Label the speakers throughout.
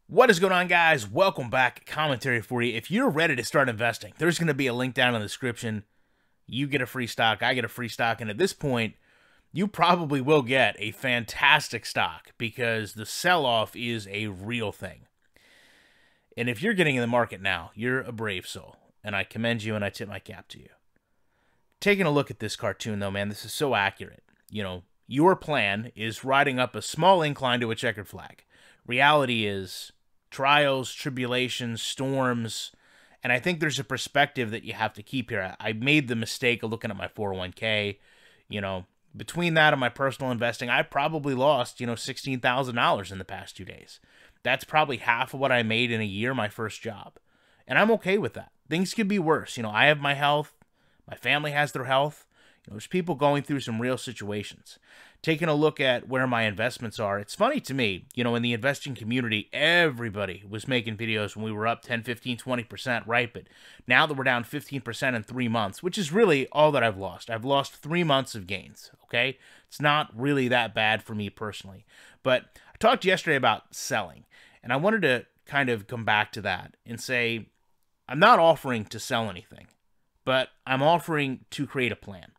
Speaker 1: What is going on, guys? Welcome back. Commentary for you. If you're ready to start investing, there's going to be a link down in the description. You get a free stock, I get a free stock, and at this point, you probably will get a fantastic stock because the sell-off is a real thing. And if you're getting in the market now, you're a brave soul, and I commend you and I tip my cap to you. Taking a look at this cartoon, though, man, this is so accurate. You know, your plan is riding up a small incline to a checkered flag. Reality is trials, tribulations, storms, and I think there's a perspective that you have to keep here. I made the mistake of looking at my 401k. You know, between that and my personal investing, I probably lost, $16,000 in the past 2 days. That's probably half of what I made in a year, my first job. And I'm okay with that. Things could be worse. I have my health. My family has their health. There's people going through some real situations. Taking a look at where my investments are, it's funny to me, in the investing community, everybody was making videos when we were up 10, 15, 20%, right? But now that we're down 15% in 3 months, which is really all that I've lost. I've lost 3 months of gains, okay? It's not really that bad for me personally. But I talked yesterday about selling, and I wanted to kind of come back to that and say, I'm not offering to sell anything, but I'm offering to create a plan.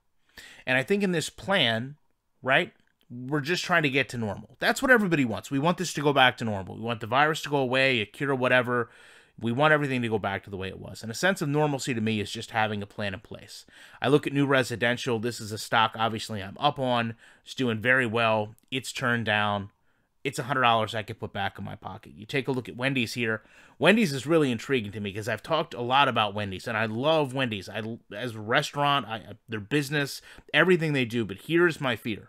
Speaker 1: And I think in this plan, right, we're just trying to get to normal. That's what everybody wants. We want this to go back to normal. We want the virus to go away, a cure, whatever. We want everything to go back to the way it was. And a sense of normalcy to me is just having a plan in place. I look at new residential. This is a stock, obviously, I'm up on. It's doing very well. It's turned down. It's $100 I could put back in my pocket. You take a look at Wendy's here. Wendy's is really intriguing to me because I've talked a lot about Wendy's, and I love Wendy's. As a restaurant, their business, everything they do, but here's my fear.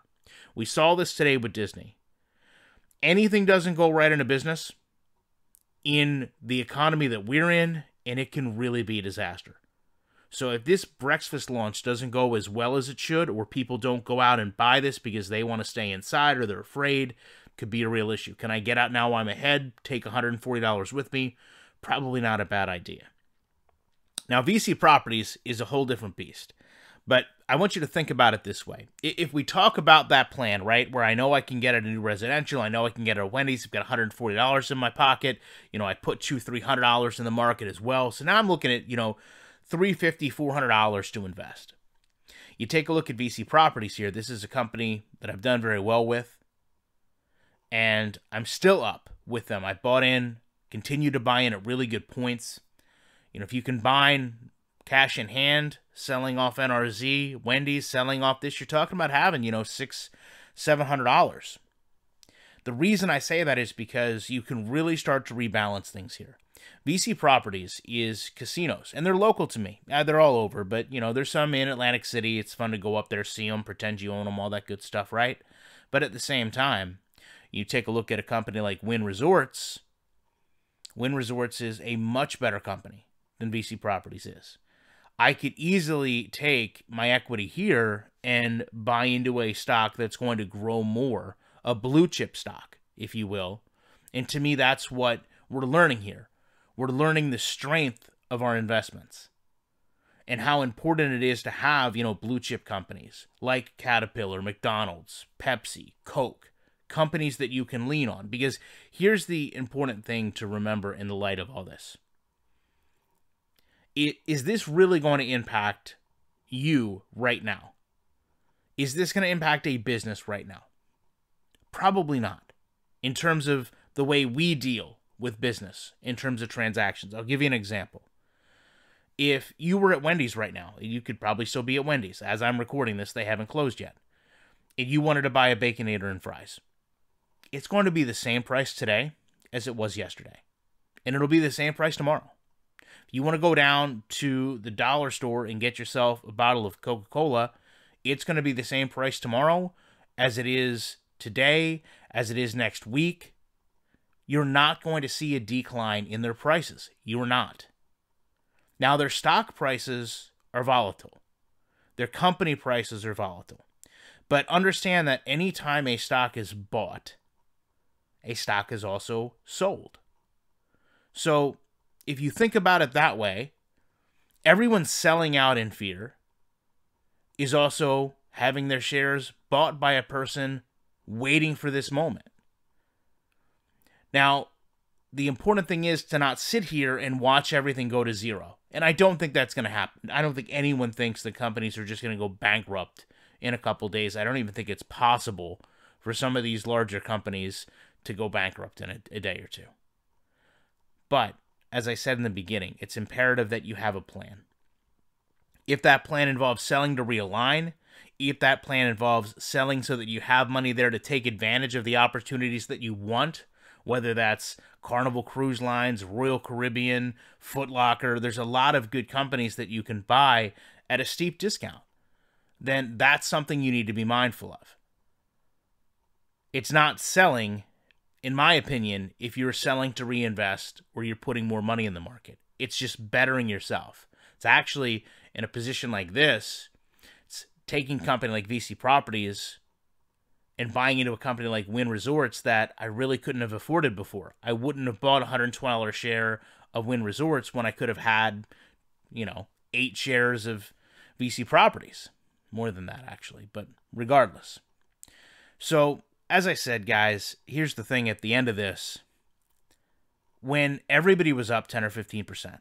Speaker 1: We saw this today with Disney. Anything doesn't go right in a business, in the economy that we're in, and it can really be a disaster. So if this breakfast launch doesn't go as well as it should, or people don't go out and buy this because they want to stay inside or they're afraid, could be a real issue. Can I get out now while I'm ahead, take $140 with me? Probably not a bad idea. Now, VC Properties is a whole different beast, but I want you to think about it this way. If we talk about that plan, right, where I know I can get at a new residential, I know I can get at a Wendy's, I've got $140 in my pocket, I put $300 in the market as well, so now I'm looking at, $350, $400 to invest. You take a look at VC Properties here. This is a company that I've done very well with, and I'm still up with them. I bought in, continue to buy in at really good points. If you combine cash in hand, selling off NRZ, Wendy's, selling off this, you're talking about having, $600, $700. The reason I say that is because you can really start to rebalance things here. VC Properties is casinos, and they're local to me. They're all over, but, there's some in Atlantic City. It's fun to go up there, see them, pretend you own them, all that good stuff, right? But at the same time, you take a look at a company like Wynn Resorts. Wynn Resorts is a much better company than VC Properties is. I could easily take my equity here and buy into a stock that's going to grow more, a blue chip stock, if you will. And to me, that's what we're learning here. We're learning the strength of our investments and how important it is to have, blue chip companies like Caterpillar, McDonald's, Pepsi, Coke, companies that you can lean on. Because here's the important thing to remember in the light of all this. Is this really going to impact you right now? Is this going to impact a business right now? Probably not. In terms of the way we deal with business, in terms of transactions. I'll give you an example. If you were at Wendy's right now, you could probably still be at Wendy's. As I'm recording this, they haven't closed yet. And you wanted to buy a Baconator and fries. It's going to be the same price today as it was yesterday. And it'll be the same price tomorrow. If you want to go down to the dollar store and get yourself a bottle of Coca-Cola, it's going to be the same price tomorrow as it is today, as it is next week. You're not going to see a decline in their prices. You're not. Now, their stock prices are volatile. Their company prices are volatile. But understand that anytime a stock is bought, a stock is also sold. So if you think about it that way, everyone selling out in fear is also having their shares bought by a person waiting for this moment. Now, the important thing is to not sit here and watch everything go to zero. And I don't think that's going to happen. I don't think anyone thinks the companies are just going to go bankrupt in a couple days. I don't even think it's possible for some of these larger companies to go bankrupt in a day or two. But, as I said in the beginning, it's imperative that you have a plan. If that plan involves selling to realign, if that plan involves selling so that you have money there to take advantage of the opportunities that you want, whether that's Carnival Cruise Lines, Royal Caribbean, Foot Locker, there's a lot of good companies that you can buy at a steep discount, then that's something you need to be mindful of. It's not selling, in my opinion, if you're selling to reinvest or you're putting more money in the market. It's just bettering yourself. It's actually, in a position like this, it's taking a company like VC Properties and buying into a company like Wynn Resorts that I really couldn't have afforded before. I wouldn't have bought a $120 share of Wynn Resorts when I could have had, 8 shares of VC Properties. More than that, actually, but regardless. So, as I said, guys, here's the thing at the end of this. When everybody was up 10 or 15%,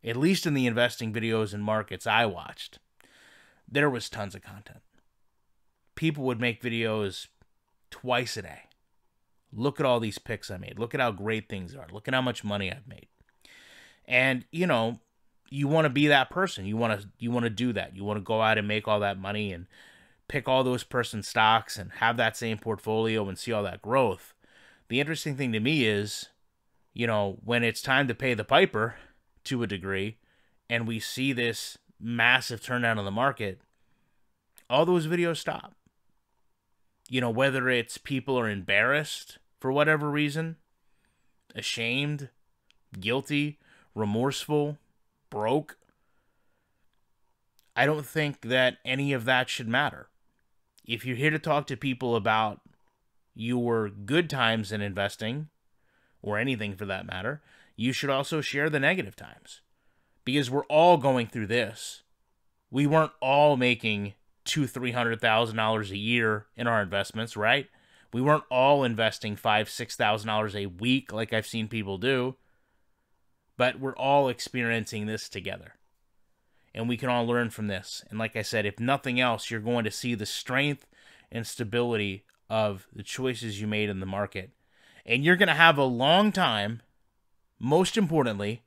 Speaker 1: at least in the investing videos and markets I watched, there was tons of content. People would make videos twice a day. Look at all these picks I made. Look at how great things are. Look at how much money I've made. And, you want to be that person. You want to do that. You want to go out and make all that money and pick all those person stocks and have that same portfolio and see all that growth. The interesting thing to me is, when it's time to pay the piper to a degree and we see this massive turndown in the market, all those videos stop. Whether it's people are embarrassed for whatever reason, ashamed, guilty, remorseful, broke, I don't think that any of that should matter. If you're here to talk to people about your good times in investing, or anything for that matter, you should also share the negative times. Because we're all going through this. We weren't all making $200,000-$300,000 a year in our investments, right? We weren't all investing $5,000-$6,000 a week like I've seen people do. But we're all experiencing this together. And we can all learn from this. And like I said, if nothing else, you're going to see the strength and stability of the choices you made in the market. And you're going to have a long time, most importantly,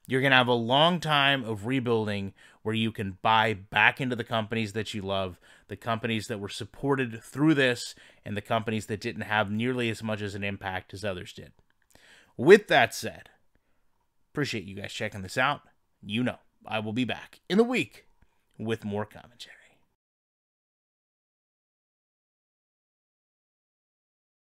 Speaker 1: you're going to have a long time of rebuilding where you can buy back into the companies that you love, the companies that were supported through this, and the companies that didn't have nearly as much as an impact as others did. With that said, appreciate you guys checking this out. I will be back in the week with more commentary.